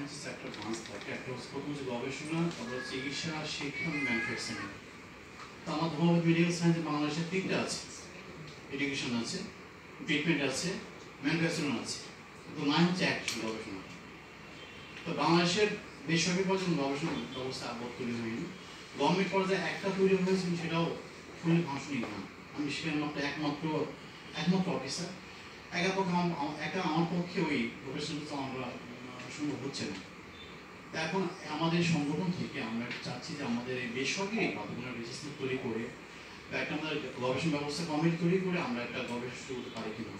হচ্ছে একটা ব্রাঞ্চ থাকে, একটা হচ্ছে প্রথম হচ্ছে গবেষণা, তারপর চিকিৎসা, শিক্ষা, ম্যানুফ্যাকচারিং। তো আমার ধর্মবাদ মেডিকেল সায়েন্সে বাংলাদেশের তিনটা আছে, এডুকেশন আছে, ট্রিটমেন্ট আছে, ম্যানুফ্যাকচারিং আছে। তো নয় হচ্ছে একটা গবেষণা। তো বাংলাদেশের বেসরকারি পর্যায়ে গবেষণা ব্যবস্থা আবার তৈরি হয়নি। গভর্নমেন্ট পর্যায়ে একটা তৈরি হয়েছে, সেটাও ফুলি ফাংশনিং না। আমি সেখানে মাত্র একমাত্র অফিসার। একা আমার পক্ষে ওই প্রফেশনাল আমরা সম্ভব হচ্ছে না। এখন আমাদের সংগঠন থেকে আমরা চাচ্ছি যে আমাদের এই বেসরকারি কতগুলো রেজিস্ট্রি তৈরি করে বা একটা আমাদের গবেষণা ব্যবস্থা কমিটি তৈরি করে আমরা একটা গবেষণা শুরু করতে পারি কিনা।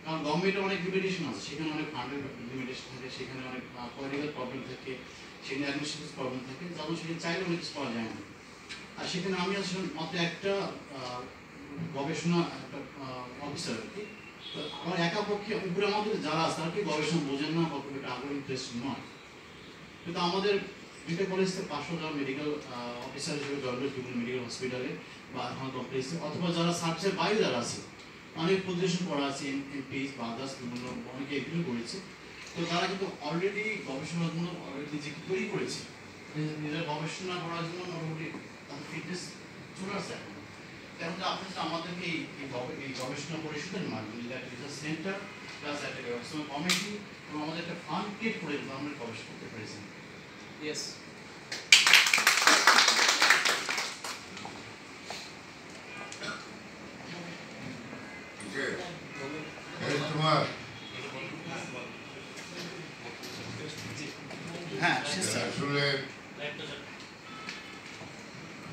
কারণ গভর্নমেন্টের অনেক লিমিটেশন আছে, সেখানে অনেক ফান্ডের লিমিটেশন থাকে, সেখানে অনেক পলিটিক্যাল প্রবলেম থাকে, সেখানে অ্যাডমিনিস্ট্রেটিভ প্রবলেম থাকে, যাদের সেখানে চাইলে অনেক কিছু পাওয়া যায় না। আর সেখানে আমি আসলে মাত্র একটা গবেষণা একটা অফিসার আর কি। তো আমার একা পক্ষে উপরে আমাদের যারা আছে তারা কি গবেষণা বোঝেন না বা খুব একটা আগ্রহ ইন্টারেস্ট নয়। কিন্তু আমাদের দুইটা কলেজ থেকে 500 জন মেডিকেল অফিসার হিসেবে জয়েন বিভিন্ন মেডিকেল হসপিটালে বা এখন কমপ্লেক্সে, অথবা যারা সার্ভিসের বাইরে যারা আছে, অনেক পজিশন করা আছে, এমপিস বা আদার্স বিভিন্ন অনেকে এগ্রি করেছে। তো তারা কিন্তু অলরেডি গবেষণার জন্য অলরেডি নিজেকে তৈরি করেছে, নিজের গবেষণা করার জন্য মোটামুটি তাদের ফিটনেস চলে আসছে এখন। তেমন আপনি আমাদেরকে এই গবেষণা পরিষদের মাধ্যমে একটা রিসার্চ সেন্টার প্লাস একটা গবেষণা কমিটি এবং আমাদের একটা ফান্ড ক্রিয়েট করে আমরা গবেষণা করতে পেরেছি। ইয়েস, হ্যাঁ, আসলে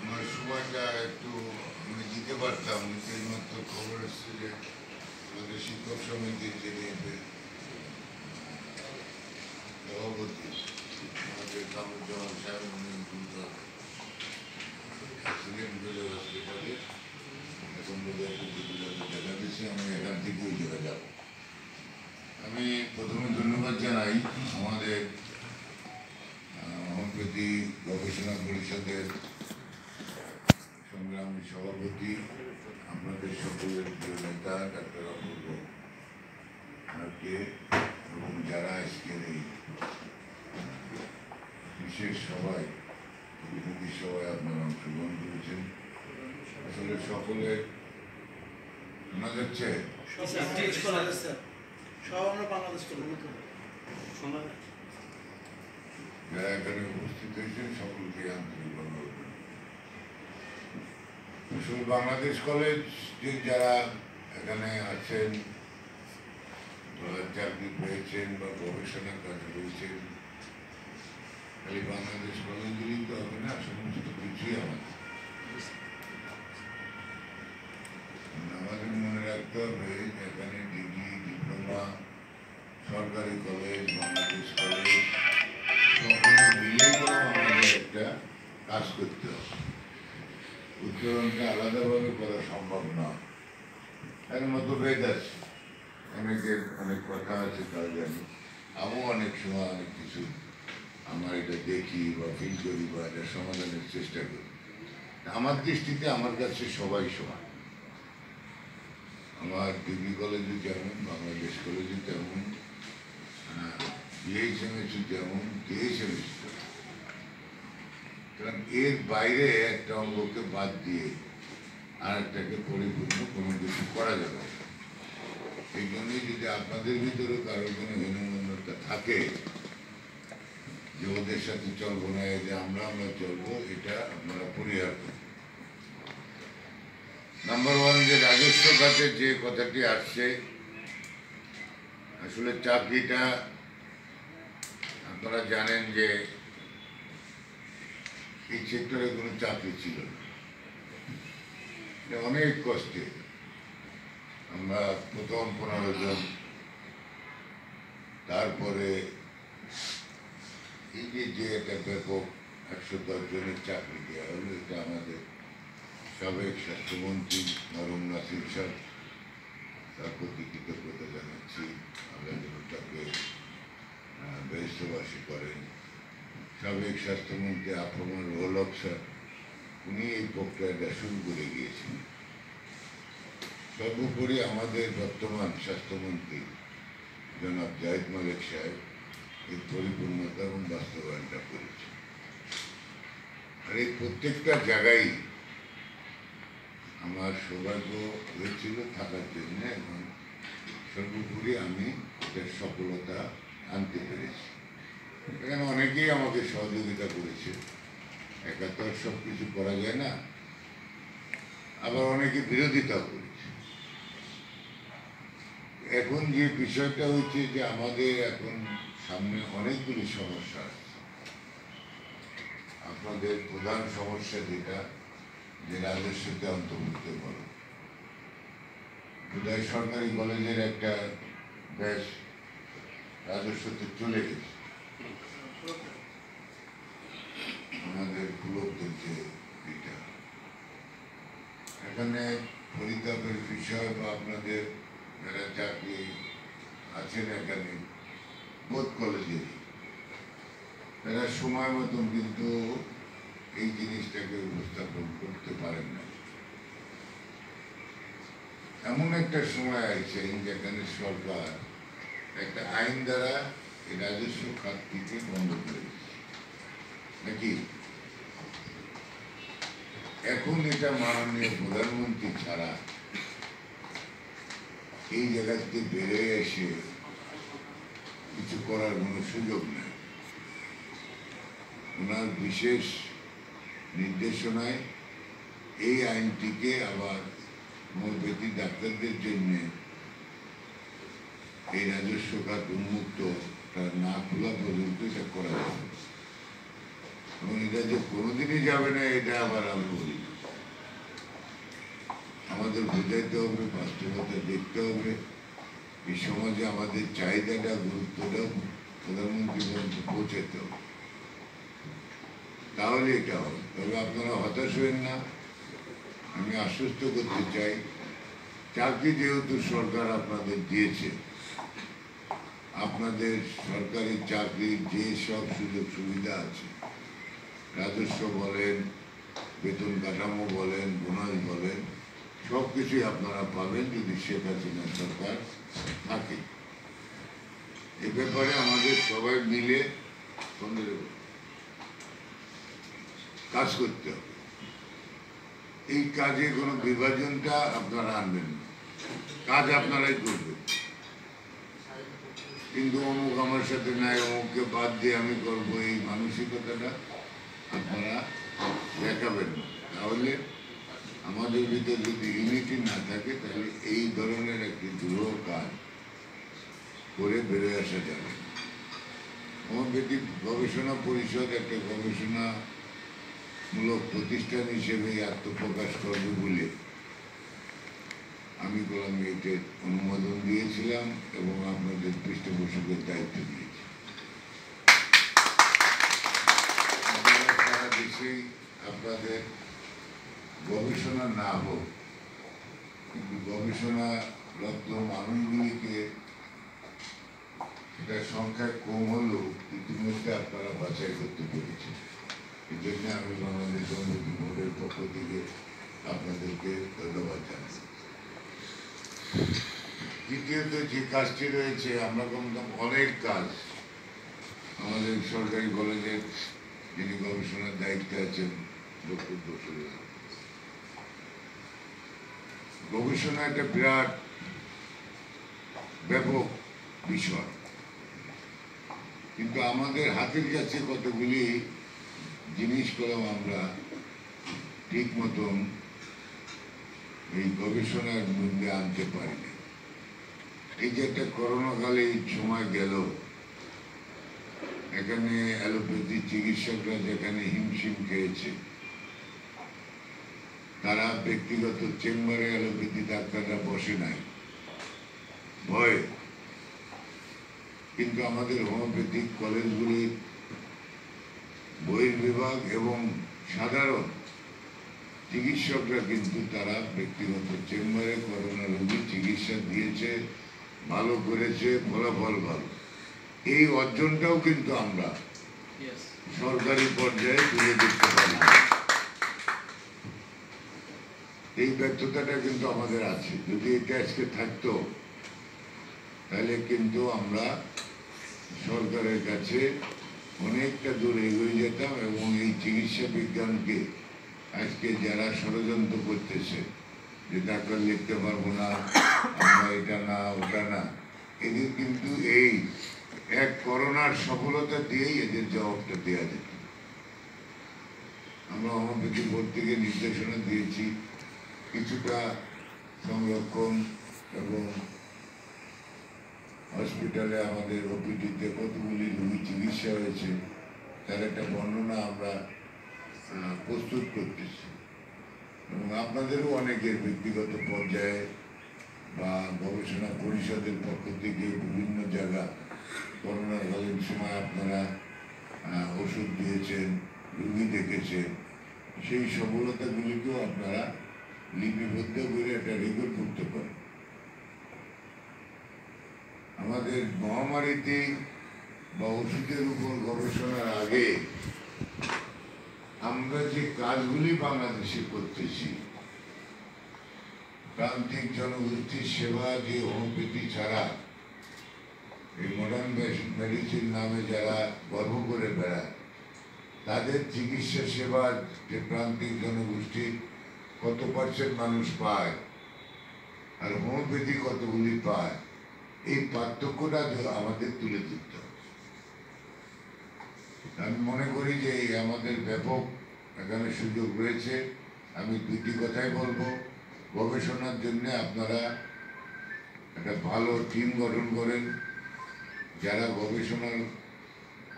আমার সময়টা একটু আমি দিতে পারতাম, কিন্তু এইমাত্র খবর এসছে যে আমাদের শিক্ষক সমিতির যিনি সভাপতি আমাদের কামরুজ্জামান সাহেব অ্যাক্সিডেন্ট হলে হসপিটালে এখন বোধহয় দেখা দিচ্ছি, আমি এখান থেকেই চলে যাব। আমি প্রথমে ধন্যবাদ জানাই আমাদের সম্প্রতি গবেষণা পরিষদের সংগ্রামী সভাপতি, আপনাদের সকলের প্রিয় নেতা ডাক্তার অপূর্ব এবং যারা আজকের এই বিশেষ সভায় প্রতিনিধি সভায় আপনারা অংশগ্রহণ করেছেন। আসলে সকলে শোনা যাচ্ছে, যারা এখানে উপস্থিত হয়েছেন সকলকে আন্তরিক ধন্যবাদ। আসলে বাংলাদেশ কলেজ যারা এখানে আছেন, চাকরি পেয়েছেন বা গবেষণার কাজে রয়েছেন, খালি বাংলাদেশ কলেজেরই তো হবে না, সমস্ত কিছুই আমাদের মনে রাখতে হবে এখানে ডিগ্রি, ডিপ্লোমা, সরকারি কলেজ, বাংলাদেশ কলেজ সকলে মিলেই আমাদের একটা কাজ করতে হবে। উচ্চারণটা আলাদাভাবে করা সম্ভব না, এর মতভেদ আছে, অনেকের অনেক কথা আছে, তা জানি। আমিও অনেক সময় অনেক কিছু আমার এটা দেখি বা ফিল করি বা এটা সমাধানের চেষ্টা করি। আমার দৃষ্টিতে আমার কাছে সবাই সমান। আমার ডিগ্রি কলেজে যেমন, বাংলাদেশ কলেজে তেমন, বিএইচএমএসি যেমন, ডিএইচএমএসি তেমন। কারণ এর বাইরে একটা অঙ্গকে বাদ দিয়ে আর একটাকে পরিপূর্ণ কোনো কিছু করা যাবে। এই জন্যই যদি আপনাদের ভিতরে কারো কোনো হীনমন্যতা থাকে যে ওদের সাথে চলবো না, যে আমরা চলবো, এটা আপনারা পরিহার করুন। নাম্বার ওয়ান, যে রাজস্ব খাতে যে কথাটি আসছে, আসলে চাকরিটা আপনারা জানেন যে এই সেক্টরে কোনো চাকরি ছিল না, অনেক কষ্টে আমরা প্রথম 15 জন, তারপরে এই যে একটা ব্যাপক 110 জনের চাকরি দেওয়া হলো, এটা আমাদের সাবেক স্বাস্থ্যমন্ত্রী মরহুম নাসির সাহেব, তার প্রতি কৃতজ্ঞতা জানাচ্ছি। আল্লাহ যেন তাকে ব্যস্তবাসী করেন। সাবেক স্বাস্থ্যমন্ত্রী আফরমান রুহুল হক স্যার, উনি এই প্রক্রিয়াটা শুরু করে গিয়েছেন। সর্বোপরি আমাদের বর্তমান স্বাস্থ্যমন্ত্রী জনাব জাহিদ মালিক সাহেব, এর পরিপূর্ণতা এবং বাস্তবায়নটা করেছি। আর এই প্রত্যেকটা জায়গায় আমার সৌভাগ্য হয়েছিল থাকার জন্য, এবং সর্বোপরি আমি এটার সফলতা আনতে পেরেছি। এখানে অনেকেই আমাকে সহযোগিতা করেছে, একা তো আর সব কিছু করা যায় না, আবার অনেকে বিরোধিতা করেছে। এখন যে বিষয়টা হচ্ছে যে আমাদের এখন সামনে অনেকগুলি সমস্যা আছে। আপনাদের প্রধান সমস্যা যেটা, যে রাজস্বতে অন্তর্ভুক্ত করো। বোধহয় সরকারি কলেজের একটা ব্যাচ রাজস্বতে চলে গেছে, আমাদের পুলকদের যে এটা। এখানে পরিতাপের বিষয় বা আপনাদের যারা চাকরি আছেন এখানে বোধ কলেজের, তারা সময় মতন কিন্তু এই জিনিসটাকে উপস্থাপন করতে পারেন না। এমন একটা সময় আছে যেখানে সরকার একটা আইন দ্বারা এই রাজস্ব খাতটিকে বন্ধ করে দিচ্ছে নাকি। এখন এটা মাননীয় প্রধানমন্ত্রী ছাড়া এই জায়গা থেকে বেড়ে এসে কিছু করার কোনো সুযোগ নেই। ওনার বিশেষ নির্দেশনায় এই আইনটিকে আবার হোমিওপ্যাথি ডাক্তারদের জন্য এই রাজস্ব খাত উন্মুক্ত না খোলা পর্যন্ত এটা করা যাবে, এবং এটা যে কোনোদিনই যাবে না এটা আবার আমি বলি। আমাদের বোঝাইতে হবে, বাস্তবতা দেখতে হবে, এই সমাজে আমাদের চাহিদাটা গুরুত্বটা প্রধানমন্ত্রী পর্যন্ত পৌঁছাতে হবে, তাহলে এটা হবে। তবে আপনারা হতাশ হবেন না, আমি আশ্বস্ত করতে চাই, চাকরি যেহেতু সরকার আপনাদের দিয়েছে, আপনাদের সরকারি চাকরির যে সব সুযোগ সুবিধা আছে, রাজস্ব বলেন, বেতন কাঠামো বলেন, বোনাস বলেন, সব কিছুই আপনারা পাবেন যদি শেখ হাসিনা সরকার থাকে। এ ব্যাপারে আমাদের সবাই মিলে কাজ করতে হবে। এই কাজে কোনো বিভাজনটা আপনারা আনবেন না, কাজ আপনারাই করবেন। কিন্তু অমুক আমার সাথে নাই, অমুককে বাদ দিয়ে আমি করবো, এই মানসিকতাটা আপনারা দেখাবেন না। তাহলে আমাদের ভিতরে যদি ইউনিটি না থাকে, তাহলে এই ধরনের একটি দুরূহ কাজ করে বেরোয় আসা যাবে। হোমিওপ্যাথি গবেষণা পরিষদ একটা গবেষণামূলক প্রতিষ্ঠান হিসেবে আত্মপ্রকাশ করবে বলে আমি কলামে অনুমোদন দিয়েছিলাম এবং আপনাদের পৃষ্ঠপোষকের দায়িত্ব দিয়েছি। সারা দেশেই আপনাদের গবেষণা না হোক, কিন্তু গবেষণারত মানুষগুলিকে এটা সংখ্যায় কম হলেও ইতিমধ্যে আপনারা বাছাই করতে পেরেছেন। এই জন্য আমি বাংলাদেশ হোমিওপ্যাথি বোর্ডের পক্ষ থেকে আপনাদেরকে ধন্যবাদ জানাই। দ্বিতীয়ত যে কাজটি রয়েছে, আমরা কমতাম অনেক কাজ আমাদের সরকারি কলেজের যিনি গবেষণার দায়িত্বে আছেন ডক্টর বসুরা, গবেষণা একটা বিরাট ব্যাপক বিষয়, কিন্তু আমাদের হাতের কাছে কতগুলি জিনিস কলম আমরা ঠিক মতন এই গবেষণার মধ্যে আনতে পারি না। এই যে একটা করোনাকালে সময় গেল, এখানে অ্যালোপ্যাথি চিকিৎসকরা যেখানে হিমশিম খেয়েছে, তারা ব্যক্তিগত চেম্বারে অ্যালোপ্যাথি ডাক্তাররা বসে নাই ভয়ে, কিন্তু আমাদের হোমিওপ্যাথিক কলেজগুলির বহির্বিভাগ এবং সাধারণ চিকিৎসকরা কিন্তু তারা ব্যক্তিগত চেম্বারে করোনা রোগীর চিকিৎসা দিয়েছে, ভালো করেছে, ফলাফল ভালো। এই অর্জনটাও কিন্তু আমরা সরকারি পর্যায়ে তুলে দিতে পারি। এই ব্যর্থতাটা কিন্তু আমাদের আছে। যদি এটা আজকে থাকতো, তাহলে কিন্তু আমরা সরকারের কাছে অনেকটা দূর এগিয়ে যেতাম এবং এই চিকিৎসা বিজ্ঞানকে আজকে যারা ষড়যন্ত্র করতেছে যে ডাক্তার লিখতে পারবো না, আমরা এটা না ওটা না, এদের কিন্তু এই এক করোনার সফলতা দিয়েই এদের জবাবটা দেওয়া যেত। আমরা হোমিওপ্যাথি বোর্ড থেকে নির্দেশনা দিয়েছি কিছুটা সংরক্ষণ এবং হসপিটালে আমাদের ওপিডিতে কতগুলি রোগী চিকিৎসা হয়েছে তার একটা বর্ণনা আমরা প্রস্তুত করতেছি এবং আপনাদেরও অনেকের ব্যক্তিগত পর্যায়ে বা গবেষণা পরিষদের পক্ষ থেকে বিভিন্ন জায়গা করোনাকালীন সময় আপনারা ওষুধ দিয়েছেন, রোগী দেখেছেন, সেই সফলতাগুলিকেও আপনারা লিপিবদ্ধ করে একটা রেকর্ড করতে পারেন। আমাদের মহামারীতে বা ওষুধের উপর গবেষণার আগে আমরা যে কাজগুলি বাংলাদেশে করতেছি, প্রান্তিক জনগোষ্ঠীর সেবা, যে হোমিওপ্যাথি ছাড়া এই মডার্ন মেডিসিন নামে যারা গর্ব করে বেড়ায়, তাদের চিকিৎসা সেবা যে প্রান্তিক জনগোষ্ঠীর কত পার্সেন্ট মানুষ পায় আর হোমিওপ্যাথি কতগুলি পায়, এই পার্থক্যটা আমাদের তুলে ধরতে হবে। আমি মনে করি যে আমাদের ব্যাপক এখানে সুযোগ রয়েছে। আমি দুটি কথাই বলবো, গবেষণার জন্য আপনারা একটা ভালো টিম গঠন করেন, যারা গবেষণা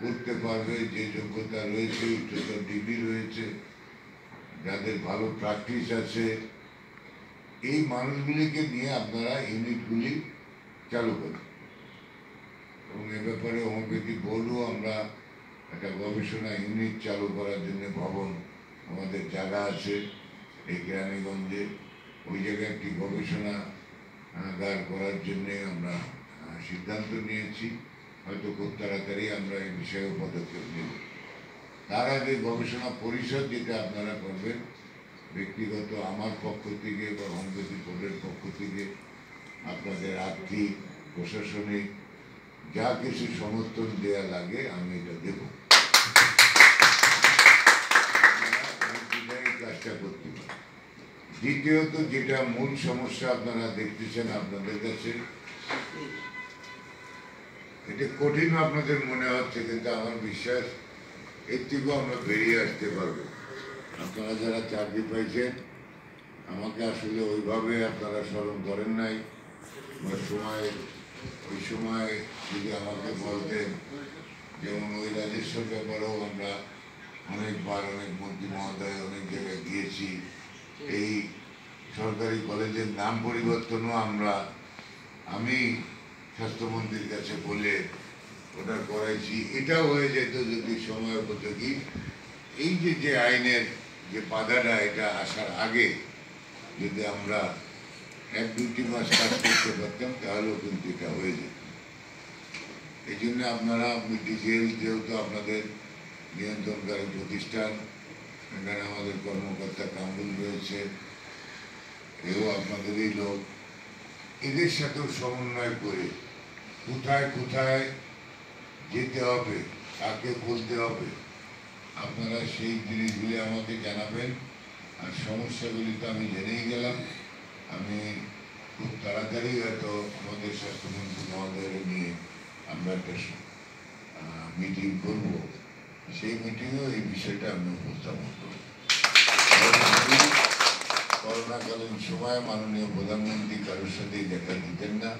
করতে পারবে, যে যোগ্যতা রয়েছে, উচ্চতর ডিগ্রি রয়েছে, যাদের ভালো প্র্যাকটিস আছে, এই মানুষগুলিকে নিয়ে আপনারা ইউনিটগুলি চালু করেন। এবং এ ব্যাপারে হোমিওপ্যাথি বোর্ডও আমরা একটা গবেষণা ইউনিট চালু করার জন্য ভবন আমাদের জায়গা আছে এই কেরানীগঞ্জে, ওই জায়গায় একটি গবেষণাগার করার জন্য আমরা সিদ্ধান্ত নিয়েছি। হয়তো খুব তাড়াতাড়ি আমরা এই বিষয়ে পদক্ষেপ নেব। তার আগে গবেষণা পরিষদ যেটা আপনারা করবেন, ব্যক্তিগত আমার পক্ষ থেকে বা হোমিওপ্যাথি বোর্ডের পক্ষ থেকে আপনাদের আর্থিক, প্রশাসনিক যা কিছু সমর্থন দেয়া লাগে আমি এটা দেব, কাজটা করতে পারি। দ্বিতীয়ত, যেটা মূল সমস্যা আপনারা দেখতেছেন আপনাদের কাছে, এটা কঠিন আপনাদের মনে হচ্ছে, কিন্তু আমার বিশ্বাস এর থেকেও আমরা বেরিয়ে আসতে পারবো। আপনারা যারা চাকরি পাইছেন, আমাকে আসলে ওইভাবে আপনারা স্মরণ করেন নাই, বা ওই সময় যদি আমাকে বলতেন, যেমন ওই রাজস্ব ব্যাপারেও আমরা অনেকবার অনেক মন্ত্রী মহোদয় অনেক জায়গায় গিয়েছি। এই সরকারি কলেজের নাম পরিবর্তনও আমি স্বাস্থ্যমন্ত্রীর কাছে বলে ওটা করাইছি। এটাও হয়ে যেত যদি সময় উপযোগী এই যে আইনের যে বাধাটা, এটা আসার আগে যদি আমরা 1-2 মাস কাজ করতে পারতাম, তাহলেও কিন্তু এটা হয়ে যেত। এই জন্য আপনারা ডিজিএল যেহেতু আপনাদের নিয়ন্ত্রণকারী প্রতিষ্ঠান, এখানে আমাদের কর্মকর্তা কামরুল রয়েছে, এও আপনাদেরই লোক, এদের সাথেও সমন্বয় করে কোথায় কোথায় যেতে হবে, কাকে বলতে হবে, আপনারা সেই জিনিসগুলি আমাকে জানাবেন। আর সমস্যাগুলি তো আমি জেনেই গেলাম, আমি খুব তাড়াতাড়ি হয়তো আমাদের স্বাস্থ্যমন্ত্রী মহোদয়ের নিয়ে আমরা একটা মিটিং করব, সেই মিটিংয়েও এই বিষয়টা আমি উপস্থাপন করব। করোনাকালীন সময় মাননীয় প্রধানমন্ত্রী কারোর সাথেই দেখা দিতেন না,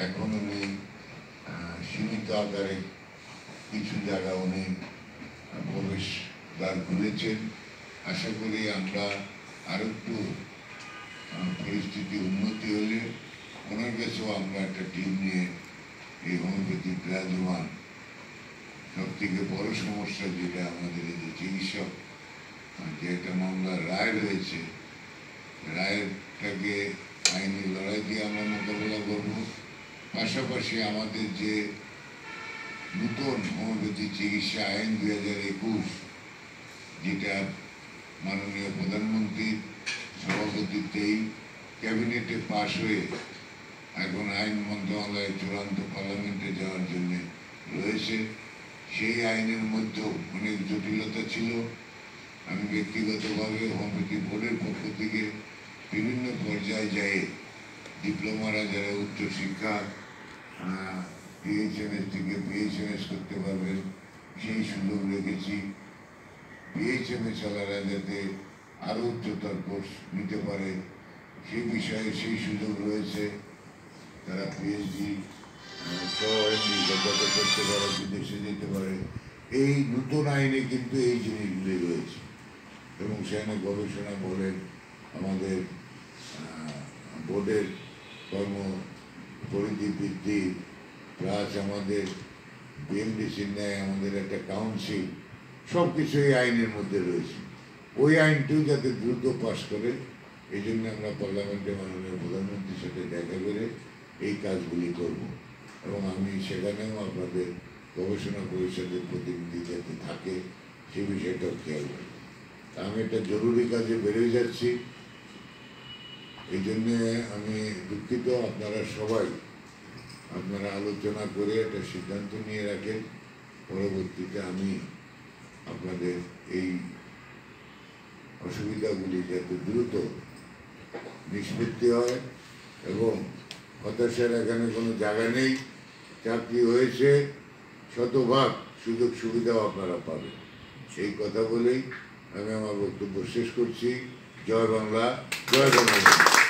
এখন উনি সীমিত আকারে কিছু জায়গা উনি প্রবেশদ্বার খুলেছেন। আশা করি আমরা আরো একটু পরিস্থিতি উন্নতি হলে ওনার কাছেও আমরা একটা টিম নিয়ে এই হোমিওপ্যাথি বিরাজমান সব থেকে বড় সমস্যা যেটা আমাদের এই যে চিকিৎসক যে একটা মামলার রায় রয়েছে, রায়টাকে আইনি লড়াই দিয়ে আমরা মোকাবেলা করব। পাশাপাশি আমাদের যে নতুন হোমিওপ্যাথি চিকিৎসা আইন 2021, যেটা মাননীয় প্রধানমন্ত্রীর সভাপতিত্বেই ক্যাবিনেটে পাশ হয়ে এখন আইন মন্ত্রণালয়ে চূড়ান্ত পার্লামেন্টে যাওয়ার জন্য রয়েছে। সেই আইনের মধ্যেও অনেক জটিলতা ছিল। আমি ব্যক্তিগতভাবে হোমিওপ্যাথি বোর্ডের পক্ষ থেকে বিভিন্ন পর্যায়ে যায় ডিপ্লোমারা যারা উচ্চশিক্ষা PHMS থেকে PHMS করতে পারবেন সেই সুযোগ রেখেছি। PHMS ওয়ালারা যাতে আরও উচ্চতর কোর্স নিতে পারে সেই বিষয়ে সেই সুযোগ রয়েছে। তারা PhD করতে পারে, বিদেশে যেতে পারে। এই নতুন আইনে কিন্তু এই জিনিসগুলি রয়েছে এবং সেখানে গবেষণা বলেন আমাদের বোর্ডের কর্ম পরিধি বৃদ্ধি প্লাস আমাদের BMDCর ন্যায় আমাদের একটা কাউন্সিল সব কিছু এই আইনের মধ্যে রয়েছে। ওই আইনটিও যাতে দ্রুত পাস করে এই জন্য আমরা পার্লামেন্টে মাননীয় প্রধানমন্ত্রীর সাথে দেখা করে এই কাজগুলি করব এবং আমি সেখানেও আপনাদের গবেষণা পরিষদের প্রতিনিধি যাতে থাকে সে বিষয়টাও খেয়াল রাখবো। আমি একটা জরুরি কাজে বেরিয়ে যাচ্ছি, এই জন্যে আমি দুঃখিত। আপনারা সবাই আপনারা আলোচনা করে একটা সিদ্ধান্ত নিয়ে রাখেন, পরবর্তীতে আমি আপনাদের এই অসুবিধাগুলি যাতে দ্রুত নিষ্পত্তি হয় এবং হতাশার এখানে কোনো জায়গা নেই। চাকরি হয়েছে, শতভাগ সুযোগ সুবিধাও আপনারা পাবেন। সেই কথা বলেই আমি আমার বক্তব্য শেষ করছি। জয় বাংলা, জয় বাংলা।